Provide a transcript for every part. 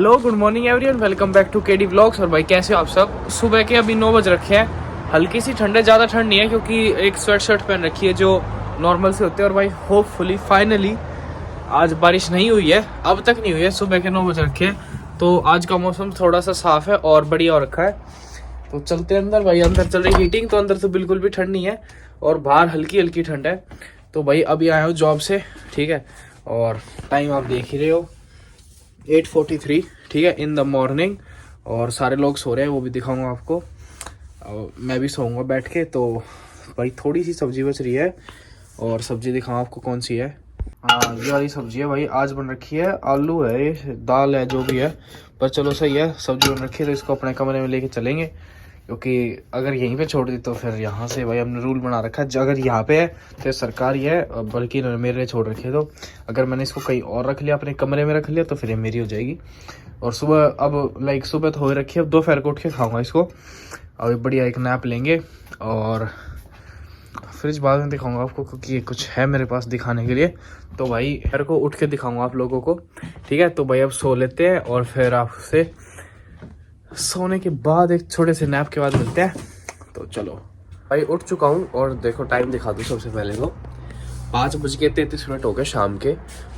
Hello good morning everyone, welcome back to KD vlogs. और भाई कैसे हो आप सब। सुबह के अभी 9 बज रखे हैं। हल्की सी ठंड है, ज़्यादा ठंड नहीं है क्योंकि एक स्वेट शर्ट पहन रखी है जो नॉर्मल से होते हैं। और भाई होपफुली फाइनली आज बारिश नहीं हुई है, अब तक नहीं हुई है। सुबह के 9 बज रखे हैं तो आज का मौसम थोड़ा सा साफ है और बढ़िया हो रखा है। तो चलते हैं अंदर। भाई अंदर चल रही हीटिंग, तो अंदर तो बिल्कुल भी ठंड नहीं है और बाहर हल्की हल्की ठंड है। तो भाई अभी आया हूँ जॉब से, ठीक है। और टाइम आप देख ही रहे हो 8:43, ठीक है, इन द मॉर्निंग। और सारे लोग सो रहे हैं, वो भी दिखाऊंगा आपको। मैं भी सोऊंगा बैठ के। तो भाई थोड़ी सी सब्जी बच रही है और सब्जी दिखाऊँ आपको कौन सी है। हाँ, ये वाली सब्जी है भाई, आज बन रखी है। आलू है, ये दाल है, जो भी है, पर चलो सही है। सब्जी बन रखी है तो इसको अपने कमरे में लेके चलेंगे, क्योंकि अगर यहीं पे छोड़ दी तो फिर यहाँ से भाई हमने रूल बना रखा है, अगर यहाँ पे है तो सरकारी है, बल्कि मेरे लिए छोड़ रखी है। तो अगर मैंने इसको कहीं और रख लिया, अपने कमरे में रख लिया, तो फिर ये मेरी हो जाएगी। और सुबह अब सुबह तो हो रखी है, अब दोपहर को उठ के खाऊंगा इसको। अभी बढ़िया एक नैप लेंगे और फ्रिज बाद में दिखाऊंगा आपको, क्योंकि ये कुछ है मेरे पास दिखाने के लिए। तो भाई घर को उठ के दिखाऊंगा आप लोगों को, ठीक है। तो भाई अब सो लेते हैं और फिर आपसे सोने के बाद एक छोटे से नैप के बाद मिलते हैं। तो चलो भाई उठ चुका हूँ और देखो टाइम दिखा दूँ सबसे पहले तो 5:33 हो गए शाम के।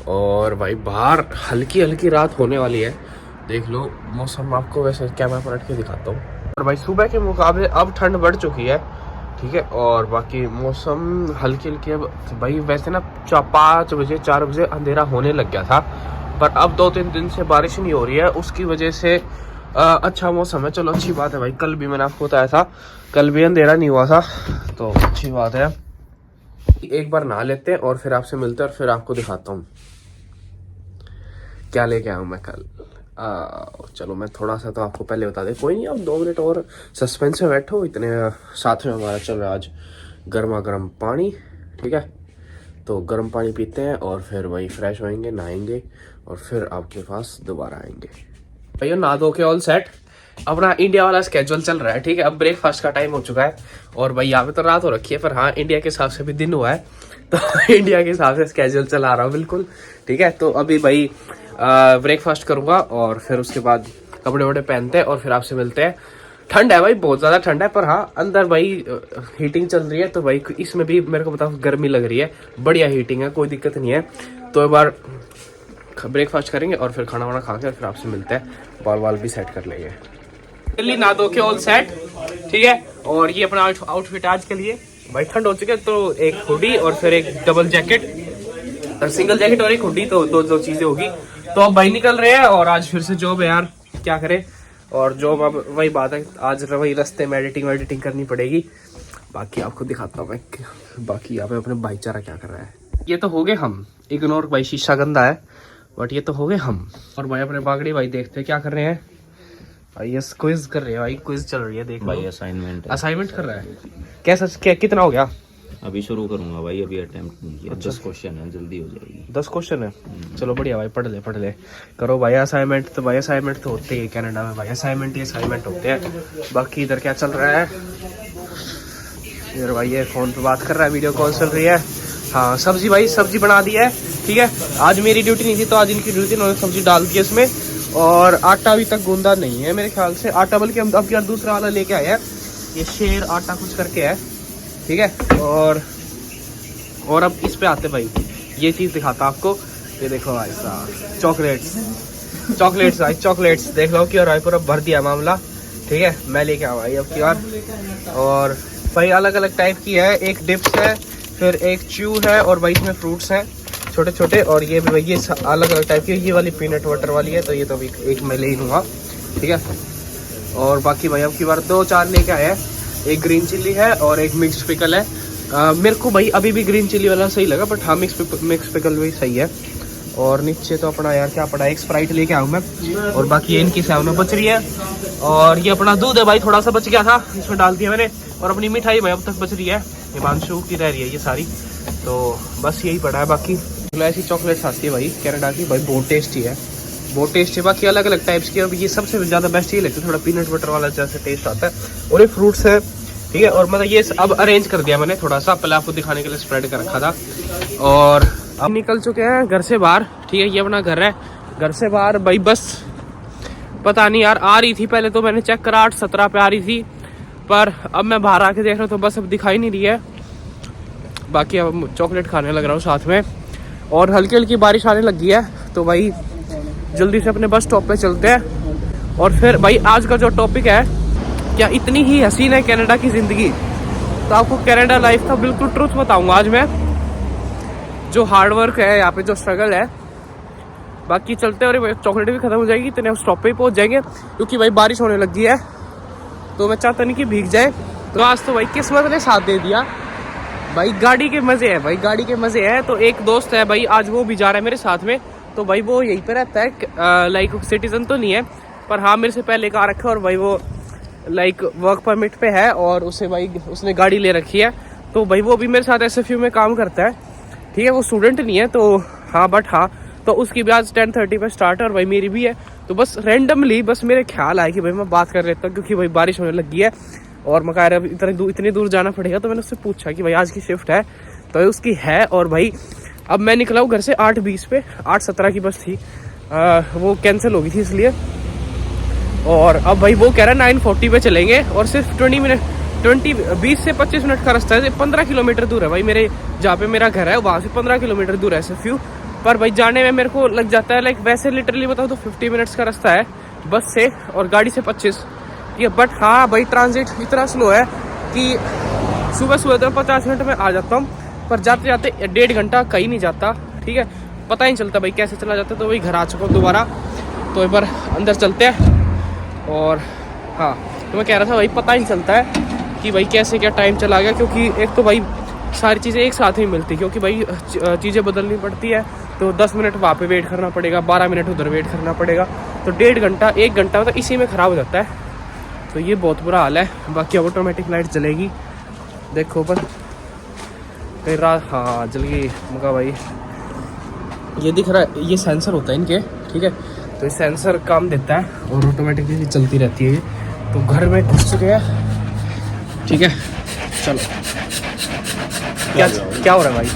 और भाई बाहर हल्की हल्की रात होने वाली है, देख लो मौसम। आपको वैसे कैमरा पर रख के दिखाता हूँ। और भाई सुबह के मुकाबले अब ठंड बढ़ चुकी है, ठीक है। और बाकी मौसम हल्की हल्की है भाई। वैसे ना 5 बजे 4 बजे अंधेरा होने लग गया था, पर अब 2-3 दिन से बारिश नहीं हो रही है, उसकी वजह से अच्छा मौसम है। चलो अच्छी बात है भाई। कल भी मैंने आपको बताया था, कल भी अंधेरा नहीं हुआ था, तो अच्छी बात है। एक बार नहा लेते हैं और फिर आपसे मिलते हैं और फिर आपको दिखाता हूँ क्या लेके आया हूँ मैं कल। चलो मैं थोड़ा सा तो आपको पहले बता दें, कोई नहीं, अब 2 मिनट और सस्पेंस में बैठो। इतने साथ में हमारा चल रहा है आज गर्मा गर्म पानी, ठीक है। तो गर्म पानी पीते हैं और फिर वही फ्रेश होएंगे, नहाएंगे और फिर आपके पास दोबारा आएंगे। भैया नहा धो के ऑल सेट, अपना इंडिया वाला स्केड्यूल चल रहा है, ठीक है। अब ब्रेकफास्ट का टाइम हो चुका है और भाई यहाँ पे तो रात हो रखी है, पर हाँ इंडिया के हिसाब से भी दिन हुआ है, तो इंडिया के हिसाब से स्केड्यूल चला रहा हूँ बिल्कुल, ठीक है। तो अभी भाई ब्रेकफास्ट करूंगा और फिर उसके बाद कपड़े वपड़े पहनते हैं और फिर आपसे मिलते हैं। ठंड है भाई, बहुत ज़्यादा ठंड है, पर हाँ अंदर भाई हीटिंग चल रही है, तो भाई इसमें भी मेरे को बताओ गर्मी लग रही है, बढ़िया हीटिंग है, कोई दिक्कत नहीं है। तो एक बार ब्रेकफास्ट करेंगे और फिर खाना वाना खा के और फिर आपसे मिलते हैं। बाल वाल भी सेट कर लेंगे, जल्दी नहा धो के ऑल सेट, ठीक है। और ये अपना आउटफिट आज के लिए। भाई ठंड हो चुकी है तो एक हुडी और फिर एक डबल जैकेट, सिंगल जैकेट और एक हुडी, तो दो चीजें होगी। तो अब भाई निकल रहे हैं और आज फिर से जॉब है यार, क्या करें। और जॉब अब वही बात है, आज वही रास्ते में एडिटिंग करनी पड़ेगी। बाकी आपको दिखाता हूँ मैं, बाकी यहाँ पे अपने भाईचारा क्या कर रहा है। ये तो हो गए हम, इग्नोर भाई शीशा गंदा है, बट ये तो हो गए हम। और भाई अपने बागड़ी भाई देखते हैं क्या कर रहे हैं। भाई यस क्विज कर रहे हैं भाई, क्विज चल रही है, देख भाई असाइनमेंट कर रहा है। कैसा क्या कितना हो गया? अभी शुरू करूंगा भाई, अभी अटेम्प्ट नहीं किया। 10 क्वेश्चन है, जल्दी हो जाएगी। 10 क्वेश्चन है, चलो बढ़िया भाई, पढ़ ले करो भाई असाइनमेंट। तो भाई असाइनमेंट तो होते ही कनाडा में भाई, असाइनमेंट होते हैं। बाकी इधर क्या चल रहा है इधर भाई, ये फोन पे बात कर रहा है, वीडियो कॉल चल रही है। हाँ सब्जी भाई, सब्जी बना दी है, ठीक है। आज मेरी ड्यूटी नहीं थी तो आज इनकी ड्यूटी, उन्होंने सब्जी डाल दी है इसमें। और आटा अभी तक गूंदा नहीं है मेरे ख्याल से, आटा बल्कि हम अब यार दूसरा वाला लेके आए हैं, ये शेर आटा कुछ करके है, ठीक है। और अब इस पे आते भाई, ये चीज़ दिखाता आपको। ये देखो भाई साहब, चॉकलेट्स देख लो, क्यों रायपुर अब भर दिया मामला, ठीक है। मैं लेके आया भाई अब की बार। और भाई अलग अलग टाइप की है, एक डिप्स है, फिर एक च्यू है, और भाई इसमें फ्रूट्स हैं छोटे छोटे। और ये भी भाई ये अलग अलग टाइप की, ये वाली पीनट वाटर वाली है, तो ये तो अभी एक मैं ले ही लूँगा, ठीक है। और बाकी भाई अब की बार 2-4 लेके आए हैं, एक ग्रीन चिल्ली है और एक मिक्स पिकल है। मेरे को भाई अभी भी ग्रीन चिल्ली वाला सही लगा, बट हाँ मिक्स पिकल भी सही है। और नीचे तो अपना यार क्या पड़ा है, एक स्प्राइट लेके आऊँ मैं। और बाकी ये इनकी सामने बच रही है। और ये अपना दूध है भाई, थोड़ा सा बच गया था, इसमें डाल दिया मैंने। और अपनी मिठाई भाई अब तक बच रही है, हिमांशु की रह रही है ये सारी, तो बस यही पड़ा है। बाकी ऐसी चॉकलेट्स आती है भाई कनाडा की, भाई बहुत टेस्टी है, बहुत टेस्ट है। बाकी अलग अलग टाइप्स की, अब ये सबसे ज़्यादा बेस्ट ये लगता है, थोड़ा पीनट बटर वाला जैसे टेस्ट आता है। और ये फ्रूट्स है, ठीक है। और मतलब ये अब अरेंज कर दिया मैंने थोड़ा सा, पहले आपको दिखाने के लिए स्प्रेड कर रखा था। और अब निकल चुके हैं घर से बाहर, ठीक है। ये अपना घर है, घर से बाहर भाई बस पता नहीं यार, आ रही थी पहले तो मैंने चेक करा 8:17 पे आ रही थी, पर अब मैं बाहर आके देख रहा हूँ तो बस अब दिखाई नहीं रही है। बाकी अब चॉकलेट खाने लग रहा हूँ साथ में, और हल्की हल्की बारिश आने लगी है। तो भाई जल्दी से अपने बस स्टॉप पे चलते हैं। और फिर भाई आज का जो टॉपिक है, क्या इतनी ही हसीन है कनाडा की ज़िंदगी। तो आपको कनाडा लाइफ का बिल्कुल ट्रूथ बताऊंगा आज मैं, जो हार्ड वर्क है यहाँ पे, जो स्ट्रगल है। बाकी चलते हैं, और चॉकलेट भी खत्म हो जाएगी, इतने हम स्टॉप पे ही पहुँच जाएंगे, क्योंकि भाई बारिश होने लगी है तो मैं चाहता नहीं कि भीग जाए। तो आज तो भाई किस्मत ने साथ दे दिया भाई, गाड़ी के मज़े है भाई, गाड़ी के मज़े है। तो एक दोस्त है भाई, आज वो भी जा रहा है मेरे साथ में। तो भाई वो यहीं पे रहता है, लाइक सिटीजन तो नहीं है, पर हाँ मेरे से पहले कार रखा है, और भाई वो लाइक वर्क परमिट पे है, और उसे भाई उसने गाड़ी ले रखी है। तो भाई वो भी मेरे साथ SFU में काम करता है, ठीक है। वो स्टूडेंट नहीं है तो हाँ, बट हाँ, तो उसकी भी आज 10:30 पे स्टार्ट है, और भाई मेरी भी है। तो बस रैंडमली बस मेरे ख्याल आया कि भाई मैं बात कर लेता हूँ, क्योंकि भाई बारिश होने लगी है और मैं कह रहा इतनी दूर जाना पड़ेगा। तो मैंने उससे पूछा कि भाई आज की शिफ्ट है, तो उसकी है। और भाई अब मैं निकला हूँ घर से 8:20 पे, 8:17 की बस थी, वो कैंसिल हो गई थी इसलिए। और अब भाई वो कह रहा है 9:40 पे चलेंगे, और सिर्फ 20 से 25 मिनट का रास्ता है। 15 किलोमीटर दूर है भाई मेरे, जहाँ पे मेरा घर है वहाँ से 15 किलोमीटर दूर है SFU। पर भाई जाने में मेरे को लग जाता है लाइक, वैसे लिटरली बताओ तो 50 मिनट्स का रास्ता है बस से, और गाड़ी से 25। ठीक है, बट हाँ भाई ट्रांजिट इतना स्लो है कि सुबह तो 50 मिनट में आ जाता हूँ, पर जाते जाते 1.5 घंटा कहीं नहीं जाता। ठीक है, पता ही नहीं चलता भाई कैसे चला जाता है। तो वही घर आ चुका हूँ दोबारा, तो एक बार अंदर चलते हैं। और हाँ, तो मैं कह रहा था भाई पता ही नहीं चलता है कि भाई कैसे क्या टाइम चला गया, क्योंकि एक तो भाई सारी चीज़ें एक साथ ही मिलती, क्योंकि भाई चीज़ें बदलनी पड़ती है। तो 10 मिनट वहाँ पे वेट करना पड़ेगा, 12 मिनट उधर वेट करना पड़ेगा, तो 1.5 घंटा 1 घंटा मतलब इसी में ख़राब हो जाता है। तो ये बहुत बुरा हाल है। बाकी ऑटोमेटिक लाइट जलेगी, देखो ऊपर कहीं रात, हाँ जल गई मगा भाई, ये दिख रहा है, ये सेंसर होता है इनके, ठीक है। तो ये सेंसर काम देता है और ऑटोमेटिकली चलती रहती है। तो घर में घुस चुके हैं, ठीक है। चलो क्या हो रहा है भाई?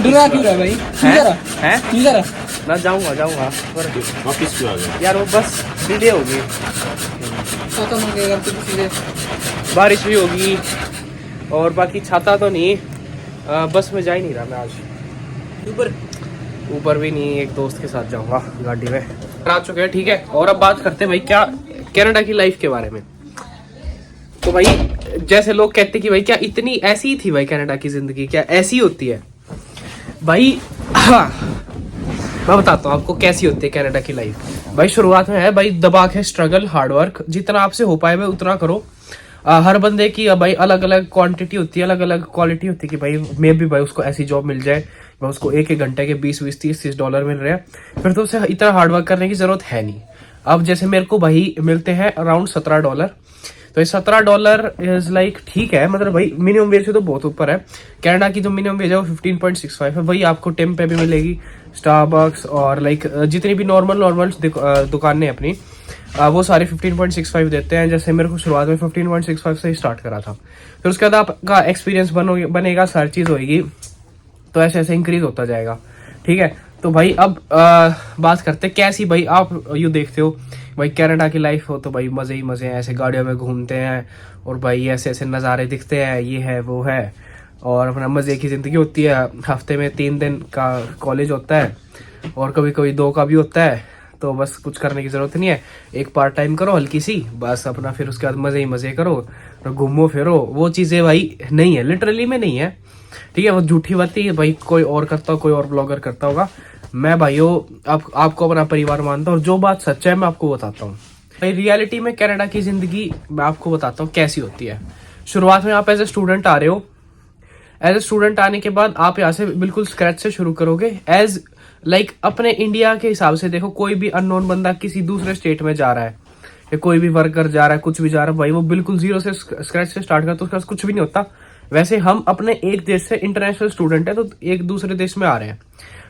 डरा क्यों रहा है भाई? हैं ना, जाऊंगा पर वापस क्यों आ गए? यार वो बस डिले हो गई, खत्म हो गया तो सीधे बारिश भी होगी, और बाकी छाता तो नहीं, बस में जा ही नहीं रहा मैं आज, ऊपर भी नहीं, एक दोस्त के साथ जाऊंगा गाड़ी में। आ चुके हैं, ठीक है। और अब बात करते हैं भाई क्या कनाडा की लाइफ के बारे में। तो भाई जैसे लोग कहते कि भाई क्या इतनी ऐसी थी भाई कनाडा की जिंदगी, क्या ऐसी होती है भाई? हाँ, मैं बताता हूँ आपको कैसी होती है कनाडा की लाइफ। भाई शुरुआत में है भाई दबा के स्ट्रगल, हार्डवर्क, जितना आपसे हो पाए भाई उतना करो। हर बंदे की भाई अलग अलग क्वांटिटी होती है, अलग अलग क्वालिटी होती है कि भाई मे भी भाई उसको ऐसी जॉब मिल जाए, भाई उसको एक घंटे के 20, 30 डॉलर मिल रहे हैं, फिर तो उसे इतना हार्डवर्क करने की जरूरत है नहीं। अब जैसे मेरे को भाई मिलते हैं अराउंड $17, तो ये $17 इज लाइक ठीक है, मतलब भाई मिनिमम वेज से तो बहुत ऊपर है। कनाडा की जो मिनिमम वेज है वो 15.65 है। वही आपको टेम पे भी मिलेगी, स्टारबक्स और लाइक जितनी भी नॉर्मल दुकानें अपनी, वो सारे 15.65 देते हैं। जैसे मेरे को शुरुआत में 15.65 से ही स्टार्ट करा था, फिर उसके बाद आपका एक्सपीरियंस बनेगा, सारी चीज़ होगी, तो ऐसे ऐसे इंक्रीज होता जाएगा, ठीक है। तो भाई अब बात करते कैसी भाई आप यू देखते हो भाई कनाडा की लाइफ हो, तो भाई मज़े ही मज़े हैं, ऐसे गाड़ियों में घूमते हैं और भाई ऐसे ऐसे नज़ारे दिखते हैं, ये है वो है, और अपना मज़े की ज़िंदगी होती है। हफ्ते में 3 दिन का कॉलेज होता है और कभी कभी 2 का भी होता है, तो बस कुछ करने की ज़रूरत नहीं है, एक पार्ट टाइम करो हल्की सी बस अपना, फिर उसके बाद मज़े ही मज़े करो और घूमो फिरो। वो चीज़ें भाई नहीं है, लिटरली में नहीं है, ठीक है। वो झूठी बात है भाई, कोई और करता हो, कोई और ब्लॉगर करता होगा। मैं भाइयों आपको अपना परिवार मानता हूँ, और जो बात सच है मैं आपको बताता हूँ भाई। रियलिटी में कनाडा की ज़िंदगी मैं आपको बताता हूँ कैसी होती है। शुरुआत में आप एज ए स्टूडेंट आ रहे हो, एज ए स्टूडेंट आने के बाद आप यहाँ से बिल्कुल स्क्रैच से शुरू करोगे। एज लाइक अपने इंडिया के हिसाब से देखो, कोई भी अननोन बंदा किसी दूसरे स्टेट में जा रहा है, या कोई भी वर्कर जा रहा है, कुछ भी जा रहा है, भाई वो बिल्कुल जीरो से स्क्रैच से स्टार्ट करता है, उसके पास कुछ भी नहीं होता, वैसे हम अपने एक देश से इंटरनेशनल स्टूडेंट है तो एक दूसरे देश में आ रहे हैं,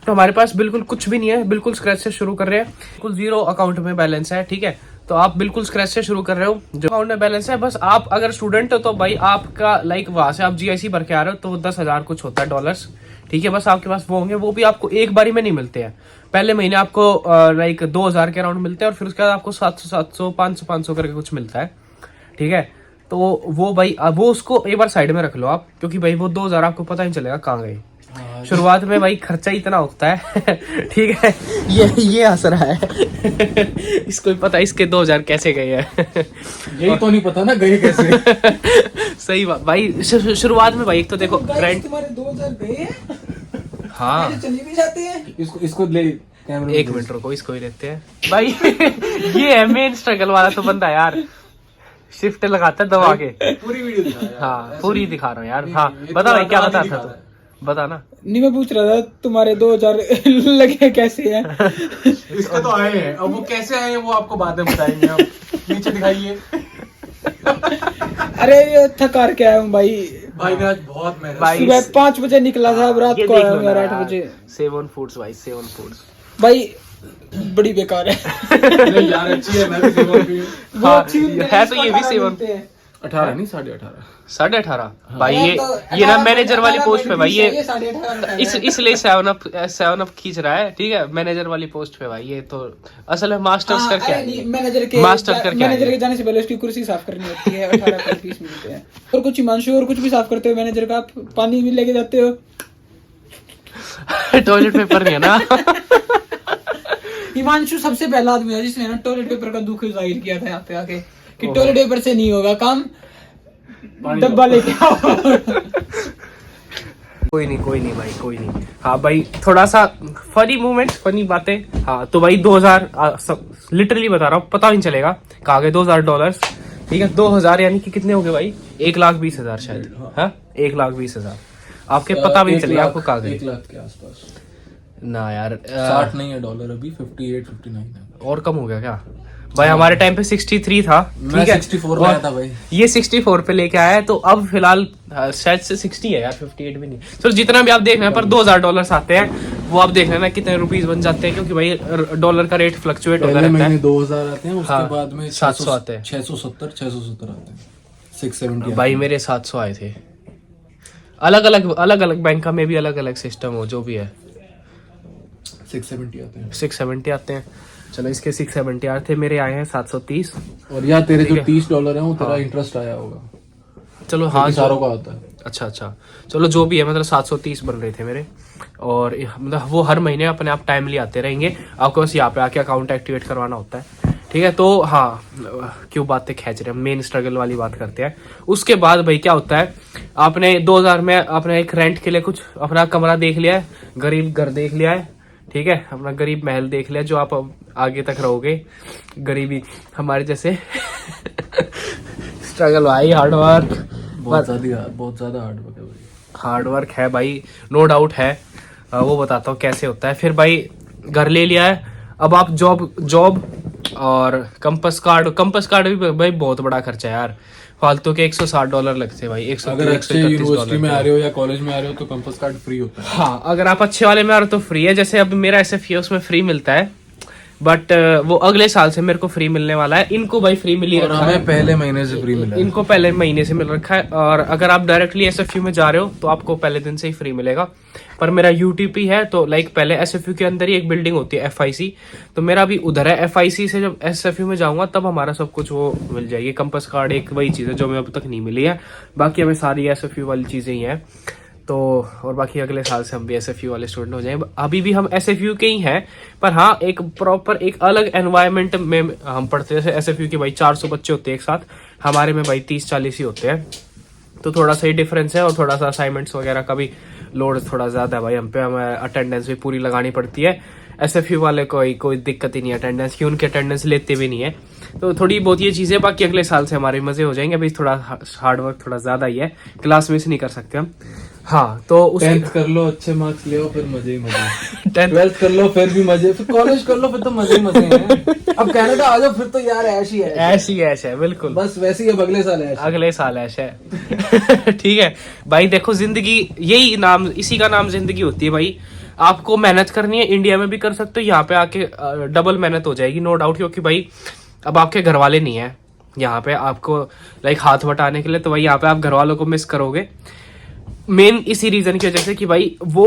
तो हमारे पास बिल्कुल कुछ भी नहीं है, बिल्कुल स्क्रैच से शुरू कर रहे हैं, बिल्कुल जीरो अकाउंट में बैलेंस है। ठीक है, तो आप बिल्कुल स्क्रैच से शुरू कर रहे हो, जो अकाउंट में बैलेंस है, बस आप अगर स्टूडेंट हो तो भाई आपका लाइक वहां से आप GIC भर के आ रहे हो तो 10,000 कुछ होता है डॉलर्स। ठीक है, बस आपके पास वो होंगे, वो भी आपको एक बारी में नहीं मिलते हैं। पहले महीने आपको लाइक 2,000 के अराउंड मिलते हैं और फिर उसके बाद आपको 700 500 करके कुछ मिलता है। ठीक है, तो वो भाई वो उसको एक बार साइड में रख लो आप, क्योंकि भाई वो 2,000 आपको पता नहीं चलेगा कहाँ गए। शुरुआत में भाई खर्चा इतना होता है ठीक है, ये हंस रहा है इसको भी पता है इसके 2,000 कैसे गए हैं यही तो नहीं पता ना गए कैसे। सही बात भाई, शुरुआत में भाई एक तो देखो रेंट। तुम्हारे 2,000 गए हैं, हाँ चले भी जाते हैं। इसको ले कैमरे एक मिनट रुको, इसको ही लेते हैं भाई ये है मेन स्ट्रगल वाला तो बंदा यार, शिफ्ट लगाता है दबा के। पूरी वीडियो दिखा। हाँ पूरी दिखा रहा हूँ यार। हाँ बता भाई क्या बता था तू, बता ना। नहीं मैं पूछ रहा था तुम्हारे 2,000 लगे कैसे हैं। इसके तो आए हैं, अब वो कैसे आए हैं वो आपको बाद में बताएंगे हम। नीचे दिखाइए। अरे ये थकार के आया हूँ भाई भाई ने आज बहुत मेहनत। भाई सुबह 5 बजे निकला था, अब रात ये को देख आया लो हूँ ना यार 8 यार, बजे। सेवन फूड्स भाई, सेवन फूड्स भाई बड़ी बेकार है। नहीं यार अच्छी है, मैं भी सेवन की। वो हाँ, अच्छी होती है तो ये भी 18 सेवन। मिलते हैं। 18 नहीं 18.5। 18.5 भाई, हाँ, ये तो ये ना 18 मैनेजर वाली पोस्ट पे भाई, ये 18.5 इसलिए 7 अप खींच रहा है। ठीक है, मैनेजर वाली पोस्ट पे भाई, ये तो असल में मास्टर्स करके आए हैं। मास्टर्स करके आए मैनेजर हैं। के जाने से पहले उसकी कुर्सी साफ करनी होती है। 18 मिलते हैं। और कुछ हिमांशु और कुछ भी साफ करते हो मैनेजर का, आप पानी भी लेके जाते हो। टॉयलेट पेपर नहीं है ना हिमांशु सबसे पहला आदमी है जिसने ना टॉयलेट पेपर का दुख जाहिर किया था यहाँ पे आके कि टॉयलेट पेपर से नहीं होगा काम, डब्बा लेके आओ। कोई नहीं भाई, कोई नहीं। हाँ भाई, थोड़ा सा फनी मूवमेंट, फनी बातें। हाँ तो भाई 2,000 लिटरली बता रहा हूँ, पता नहीं चलेगा कहाँ गए $2,000। ठीक है, 2,000 यानी कि कितने हो गए भाई, 1,20,000 शायद। हाँ 1,20,000 आपके पता भी नहीं चलेगा आपको कहाँ गए। 1 लाख के आसपास। ना यार 60 नहीं है डॉलर, अभी 58-59 है। और कम हो गया क्या भाई? हमारे टाइम पे 63 था। मैं ठीक है, 64 में आया था भाई। ये 64 पे लेके आया है, तो अब फिलहाल शायद से 60 है यार, 58 भी नहीं। तो जितना भी आप देख रहे हैं, पर $2,000 आते हैं, वो आप देख लेना कितने रुपीस बन जाते हैं, क्योंकि भाई डॉलर का रेट फ्लक्चुएट होता रहता है। 2000 आते हैं, उसके हाँ, बाद में 700 आते हैं। 670 आते हैं, 670 भाई मेरे 700 आए थे। अलग अलग बैंक में भी अलग अलग सिस्टम हो, जो भी है। 670 आते हैं। 670 आते हैं। चलो इसके 670 आए थे, मेरे आए हैं 730। और यार तेरे जो ठीक है। $30 है वो तेरा इंटरेस्ट आया होगा। चलो हाँ, सारों का होता है। अच्छा चलो जो भी है, मतलब 730 बन रहे थे मेरे। और मतलब वो हर महीने अपने आप टाइमली आते रहेंगे, आपको बस यहाँ पे आके अकाउंट एक्टिवेट करवाना होता है। ठीक है, तो हाँ क्यों बातें खींच रहे हैं, मेन स्ट्रगल वाली बात करते हैं। उसके बाद भाई क्या होता है, आपने 2,000 में अपने एक रेंट के लिए कुछ अपना कमरा देख लिया है, गरीब घर देख लिया है। ठीक है, अपना गरीब महल देख लिया, जो आप आगे तक रहोगे गरीबी हमारे जैसे स्ट्रगल भाई, हार्डवर्क बहुत ज्यादा हार्ड वर्क है भाई। हार्डवर्क है भाई, नो डाउट है। वो बताता हूँ कैसे होता है। फिर भाई घर ले लिया है, अब आप जॉब और कंपस कार्ड भी भाई बहुत बड़ा खर्चा है यार, फालतू के $160 लगते हैं भाई। अगर अच्छे यूनिवर्सिटी में आ रहे हो या कॉलेज में आ रहे हो तो कंपास कार्ड फ्री होता है। हाँ अगर आप अच्छे वाले में आ रहे हो तो फ्री है। जैसे अब मेरा SFE है, उसमें फ्री मिलता है, बट वो अगले साल से मेरे को फ्री मिलने वाला है। इनको भाई फ्री मिल ही और रखा है, हमें पहले महीने से फ्री मिला है। इनको पहले महीने से मिल रखा है। और अगर आप डायरेक्टली SFU में जा रहे हो तो आपको पहले दिन से ही फ्री मिलेगा। पर मेरा UTP है, तो लाइक पहले SFU के अंदर ही एक बिल्डिंग होती है FIC, तो मेरा भी उधर है। FIC से जब SFU में जाऊंगा तब हमारा सब कुछ वो मिल जाएगी। कंपास कार्ड एक वही चीज़ है जो हमें अब तक नहीं मिली है, बाकी हमें सारी SFU वाली चीज़ें ही हैं। तो और बाकी अगले साल से हम भी SFU वाले स्टूडेंट हो जाएंगे। अभी भी हम SFU के ही हैं, पर हाँ एक प्रॉपर एक अलग एनवायरनमेंट में हम पढ़ते हैं। जैसे SFU के भाई 400 बच्चे होते हैं एक साथ, हमारे में भाई 30-40 ही होते हैं, तो थोड़ा सा ही डिफरेंस है। और थोड़ा सा असाइनमेंट्स वगैरह का भी लोड थोड़ा ज़्यादा है भाई हम पे, हमें अटेंडेंस भी पूरी लगानी पड़ती है। SFU वाले कोई दिक्कत ही नहीं है अटेंडेंस की, उनकी अटेंडेंस लेते भी नहीं है। तो थोड़ी बहुत ये चीज़ें, बाकी अगले साल से हमारे मज़े हो जाएंगे। अभी थोड़ा हार्ड वर्क थोड़ा ज़्यादा ही है, क्लास मिस नहीं कर सकते हम। हाँ तो उस 10th कर लो, अच्छे मार्क्स ले आओ, फिर मजे ही मजे। 10th 12th कर लो, फिर भी मजे, फिर कॉलेज कर लो, फिर तो मजे ही मजे हैं। अब कनाडा आ जाओ, फिर तो यार ऐश ही है, ऐसी ऐश है बिल्कुल, बस वैसे ही अब अगले साल ऐश। अगले साल ऐश है। ठीक है भाई, देखो जिंदगी यही नाम, इसी का नाम जिंदगी होती है भाई। आपको मेहनत करनी है, इंडिया में भी कर सकते हो, यहाँ पे आके डबल मेहनत हो जाएगी नो डाउट, क्योंकि भाई अब आपके घर वाले नहीं है यहाँ पे आपको लाइक हाथ बटाने के लिए, तो भाई यहाँ पे आप घर वालों को मिस करोगे। मेन इसी रीजन की वजह से कि भाई वो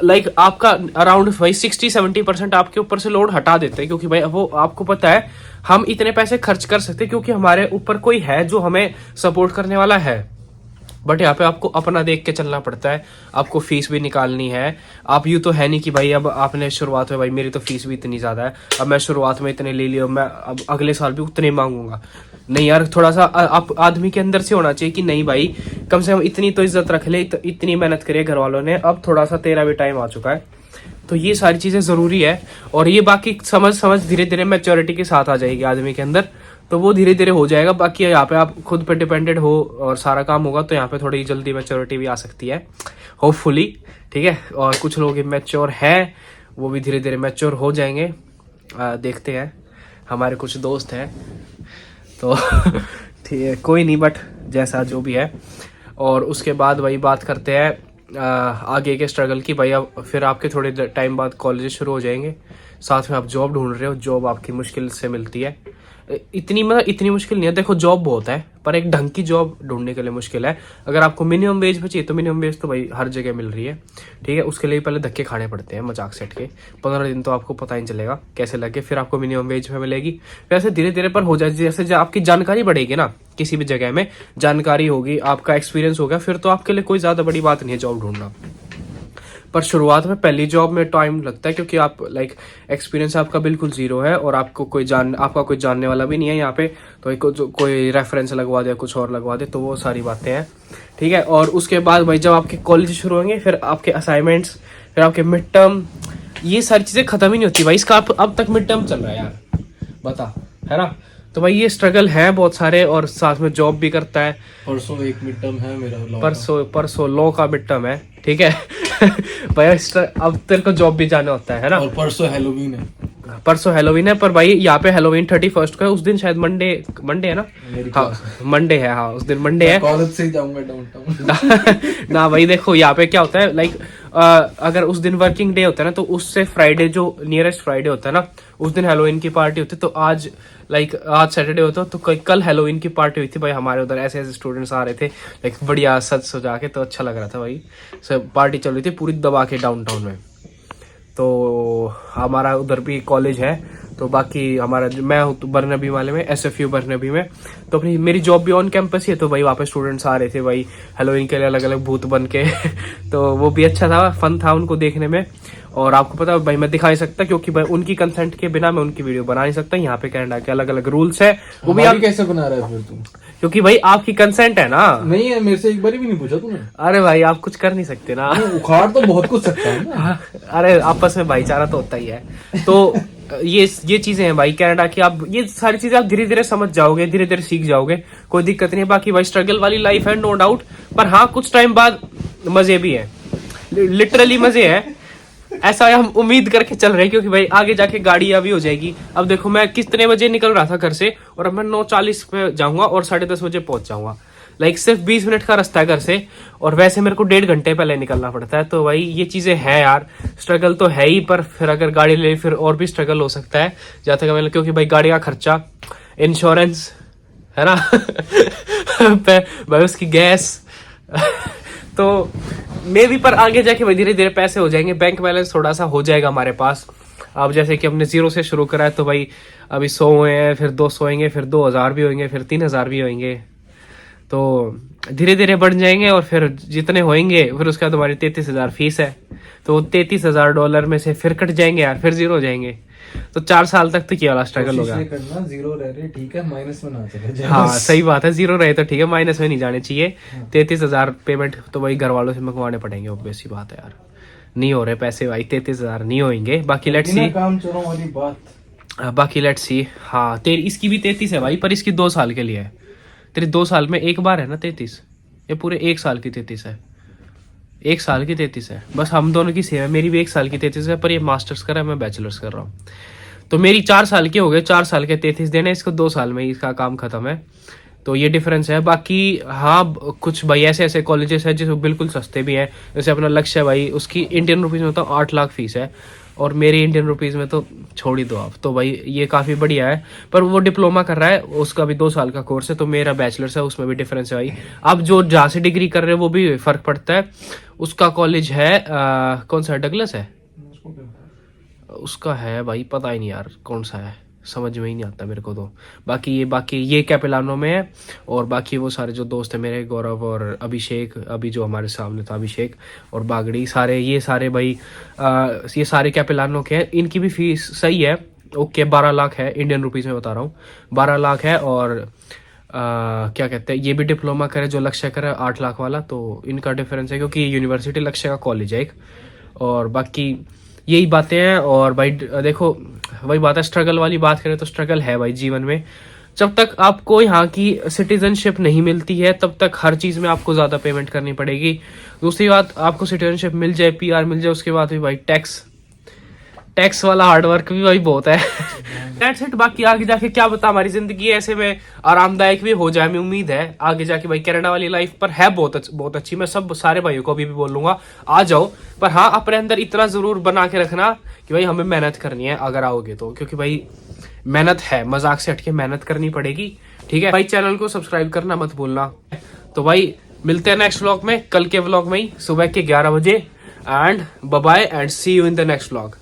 लाइक आपका अराउंड भाई 60-70% आपके ऊपर से लोड हटा देते हैं, क्योंकि भाई वो आपको पता है हम इतने पैसे खर्च कर सकते हैं क्योंकि हमारे ऊपर कोई है जो हमें सपोर्ट करने वाला है। बट यहाँ पे आपको अपना देख के चलना पड़ता है, आपको फीस भी निकालनी है। आप यूँ तो है नहीं कि भाई अब आपने शुरुआत में, भाई मेरी तो फीस भी इतनी ज़्यादा है, अब मैं शुरुआत में इतने ले लिया, मैं अब अगले साल भी उतने मांगूंगा। नहीं यार, थोड़ा सा आप आदमी के अंदर से होना चाहिए कि नहीं भाई कम से कम इतनी तो इज्जत रख ले, इतनी मेहनत करिए घर वालों ने, अब थोड़ा सा तेरा भी टाइम आ चुका है। तो ये सारी चीज़ें ज़रूरी है, और ये बाकी समझ धीरे धीरे मैच्योरिटी के साथ आ जाएगी आदमी के अंदर, तो वो धीरे धीरे हो जाएगा। बाकी यहाँ पे आप खुद पे डिपेंडेंट हो और सारा काम होगा, तो यहाँ पे थोड़ी जल्दी मैच्योरिटी भी आ सकती है होपफुली। ठीक है, और कुछ लोग मैच्योर है, वो भी धीरे धीरे मैच्योर हो जाएंगे। देखते हैं, हमारे कुछ दोस्त हैं तो ठीक है, कोई नहीं, बट जैसा जो भी है। और उसके बाद भाई बात करते हैं आगे के स्ट्रगल की। भाई अब फिर आपके थोड़े टाइम बाद कॉलेज शुरू हो जाएंगे, साथ में आप जॉब ढूंढ रहे हो, जॉब आपकी मुश्किल से मिलती है, इतनी मुश्किल नहीं है। देखो जॉब बहुत है, पर एक ढंग की जॉब ढूंढने के लिए मुश्किल है। अगर आपको मिनिमम वेज पे चाहिए तो मिनिमम वेज तो भाई हर जगह मिल रही है। ठीक है, उसके लिए पहले धक्के खाने पड़ते हैं मजाक सेट के, 15 दिन तो आपको पता ही चलेगा कैसे लगे, फिर आपको मिनिमम वेज पे मिलेगी। वैसे धीरे धीरे पर हो जाए, जैसे आपकी जानकारी बढ़ेगी ना, किसी भी जगह में जानकारी होगी, आपका एक्सपीरियंस होगा, फिर तो आपके लिए कोई ज्यादा बड़ी बात नहीं है जॉब ढूंढना। पर शुरुआत में पहली जॉब में टाइम लगता है, क्योंकि आप लाइक एक्सपीरियंस आपका बिल्कुल जीरो है, और आपको आपका कोई जानने वाला भी नहीं है यहाँ पे, तो कोई रेफरेंस लगवा दे, कुछ और लगवा दे, तो वो सारी बातें हैं। ठीक है, और उसके बाद भाई जब आपके कॉलेज शुरू होंगे, फिर आपके असाइनमेंट्स, फिर आपके मिड टर्म, ये सारी चीज़ें खत्म ही नहीं होती भाई। इसका अब तक मिड टर्म चल रहा है यार, बता, है ना। तो भाई ये स्ट्रगल है बहुत सारे, और साथ में जॉब भी करता है। परसों एक मिड टर्म है मेरा, परसों लॉ का मिड टर्म है। ठीक है भाई अब तेरे को जॉब भी जाना होता है ना। और परसों हैलोवीन है। परसों हैलोवीन है, पर भाई यहाँ पे हैलोवीन 31 को है, उस दिन शायद मंडे है ना। हाँ मंडे है, हाँ उस दिन मंडे है। कॉलेज से ही जाऊंगा डाउनटाउन। ना भाई देखो यहाँ पे क्या होता है, लाइक अगर उस दिन वर्किंग डे होता है ना, तो उससे फ्राइडे जो नियरेस्ट फ्राइडे होता है ना, उस दिन हैलोवीन की पार्टी होती है। तो आज आज सैटरडे होता, तो कल हैलोवीन की पार्टी हुई थी भाई हमारे उधर। ऐसे स्टूडेंट्स आ रहे थे लाइक बढ़िया सज सजा के, तो अच्छा लग रहा था भाई। सब पार्टी चल रही थी पूरी दबा के डाउनटाउन में। तो हमारा उधर भी कॉलेज है, तो बाकी हमारा मैं हूँ तो बर्नबी वाले में, SFU बर्नबी में, तो अपनी मेरी जॉब भी ऑन कैंपस ही है। तो भाई वहाँ पे स्टूडेंट्स आ रहे थे भाई हैलोवीन के लिए अलग अलग भूत बन के तो वो भी अच्छा था, फन था उनको देखने में। और आपको पता है भाई मैं दिखा नहीं सकता, क्योंकि भाई उनकी कंसेंट के बिना मैं उनकी वीडियो बना नहीं सकता। यहाँ पे कनाडा के अलग अलग रूल्स है, वो भी आप कैसे बना रहा है फिर तुम? क्योंकि भाई आपकी कंसेंट है ना। नहीं है, मेरे से एक बार भी नहीं पूछा तूने। अरे भाई आप कुछ कर नहीं सकते ना। उखाड़ तो बहुत कुछ सकता है ना। अरे आपस में भाईचारा तो होता ही है। तो ये चीजें हैं भाई कनाडा की, आप ये सारी चीजें आप धीरे धीरे समझ जाओगे, धीरे धीरे सीख जाओगे, कोई दिक्कत नहीं है। बाकी भाई स्ट्रगल वाली लाइफ है नो डाउट, पर हाँ कुछ टाइम बाद मजे भी है, लिटरली मजे है। ऐसा हम उम्मीद करके चल रहे हैं, क्योंकि भाई आगे जाके गाड़ियां भी हो जाएगी। अब देखो मैं कितने बजे निकल रहा था घर से, और अब मैं 9:40 पे जाऊंगा और 10:30 बजे पहुंच जाऊंगा। लाइक सिर्फ 20 मिनट का रास्ता है घर से, और वैसे मेरे को 1.5 घंटे पहले निकलना पड़ता है। तो भाई ये चीजें हैं यार, स्ट्रगल तो है ही, पर फिर अगर गाड़ी ले फिर और भी स्ट्रगल हो सकता है जहाँ तक मैंने, क्योंकि भाई गाड़ी का खर्चा, इंश्योरेंस है ना भाई उसकी गैस तो मे भी, पर आगे जाके भाई धीरे धीरे पैसे हो जाएंगे, बैंक बैलेंस थोड़ा सा हो जाएगा हमारे पास। अब जैसे कि हमने 0 से शुरू करा है, तो भाई अभी 100 हुए हैं, फिर 200 होंगे, फिर 2000 भी होंगे, फिर 3000 भी होंगे, तो धीरे धीरे बढ़ जाएंगे। और फिर जितने होंगे फिर उसके बाद हमारी 33,000 फीस है, तो $33,000 में से फिर कट जाएंगे यार, फिर 0 हो जाएंगे। तो 4 साल तक तो क्या वाला स्ट्रगल होगा। करना 0 रह रहे, ठीक है, माइनस में ना चले जाए। हाँ सही बात है, 0 रहे तो ठीक है, माइनस में नहीं जाने चाहिए। 33,000 पेमेंट तो भाई घर वालों से मंगवाने पड़ेंगे, ऑब्वियस सी बात है यार, नहीं हो रहे पैसे भाई, 33,000 नहीं होंगे। बाकी लेट्स सी, काम चोरों वाली बात। बाकी लेट्स सी। हाँ तेरी इसकी भी 33 है भाई, पर इसकी 2 साल के लिए है। तेरी 2 साल में एक बार है ना 33, ये पूरे 1 साल की 33 है, 1 साल की 33 है। बस हम दोनों की सेम है, मेरी भी 1 साल की 33 है, पर ये मास्टर्स कर रहा है, मैं बैचलर्स कर रहा हूँ। तो मेरी 4 साल के हो गए, 4 साल के 33 देने, इसको 2 साल में ही इसका काम खत्म है। तो ये डिफरेंस है। बाकी हाँ कुछ भाई ऐसे ऐसे कॉलेजेस हैं जो बिल्कुल सस्ते भी हैं, जैसे अपना लक्ष्य है भाई, उसकी इंडियन रुपीज़ में तो 8 लाख फीस है, और मेरी इंडियन रुपीज़ में तो छोड़ ही दो आप। तो भाई ये काफ़ी बढ़िया है। पर वो डिप्लोमा कर रहा है, उसका भी 2 साल का कोर्स है, तो मेरा बैचलर्स है, उसमें भी डिफरेंस है भाई। अब जो जहाँ से डिग्री कर रहे हैं वो भी फ़र्क पड़ता है। उसका कॉलेज है कौन सा है, डगलस है उसका, है भाई पता ही नहीं यार कौन सा है, समझ में ही नहीं आता मेरे को तो। बाकी ये कैपेलानो में है, और बाकी वो सारे जो दोस्त हैं मेरे, गौरव और अभिषेक, अभी जो हमारे सामने था अभिषेक और बागड़ी, सारे ये सारे भाई ये सारे कैपेलानो के हैं। इनकी भी फीस सही है, ओके 12 लाख है इंडियन रुपीज़ में बता रहा हूँ, 12 लाख है। और क्या कहते हैं, ये भी डिप्लोमा करे जो लक्ष्य करे 8 लाख वाला, तो इनका डिफरेंस है क्योंकि यूनिवर्सिटी लक्ष्य का कॉलेज है एक। और बाकी यही बातें हैं। और भाई देखो वही बात है, स्ट्रगल वाली बात करें तो स्ट्रगल है भाई जीवन में। जब तक आपको यहाँ की सिटीजनशिप नहीं मिलती है तब तक हर चीज़ में आपको ज़्यादा पेमेंट करनी पड़ेगी। दूसरी बात, आपको सिटीजनशिप मिल जाए, PR मिल जाए, उसके बाद भी भाई टैक्स वाला हार्डवर्क भी भाई बहुत है। That's it. बाकी आगे जाके क्या बता, हमारी जिंदगी ऐसे में आरामदायक भी हो जाए, हमें उम्मीद है आगे जाके भाई कनाडा वाली लाइफ पर है बहुत अच्छी। मैं सब सारे भाइयों को अभी भी बोलूंगा आ जाओ, पर हाँ अपने अंदर इतना जरूर बना के रखना कि भाई हमें मेहनत करनी है अगर आओगे तो, क्योंकि भाई मेहनत है, मजाक से हटके मेहनत करनी पड़ेगी। ठीक है भाई, चैनल को सब्सक्राइब करना मत भूलना। तो भाई मिलते हैं नेक्स्ट व्लॉग में, कल के व्लॉग में ही सुबह के 11 बजे। And bye bye and see you in the next vlog.